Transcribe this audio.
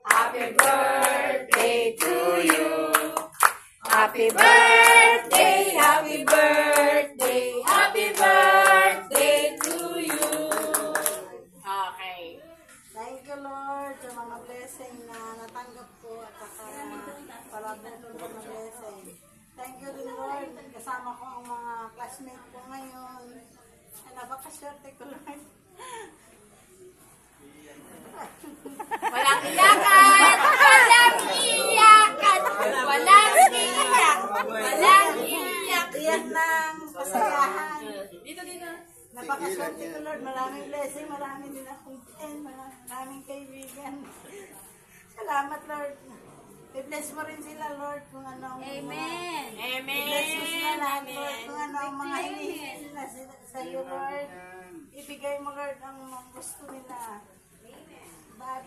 Happy birthday to you. Happy birthday, happy birthday, happy birthday to you. Okay. Thank you, Lord, sa mga blessing na natanggap ko at saka palabot ko ng blessing. Thank you din, Lord. Kasama ko ang mga classmates ko ngayon. Ay, napakaswerte ko, Lord. Walang iyakan! Walang iyakan! Walang iyak! Walang iyak! Iyak ng kasayahan. Dito. Napakaswerte ko, Lord. Maraming blessing, maraming din akong friend, maraming kaibigan. Salamat, Lord. I-bless mo rin sila, Lord, kung ano ang Amen. Amen. I-bless mo sila lahat, Lord, kung ano ang mga hinihingi nila sa iyo, Lord. Ibigay mo, Lord, ang gusto nila. Amen.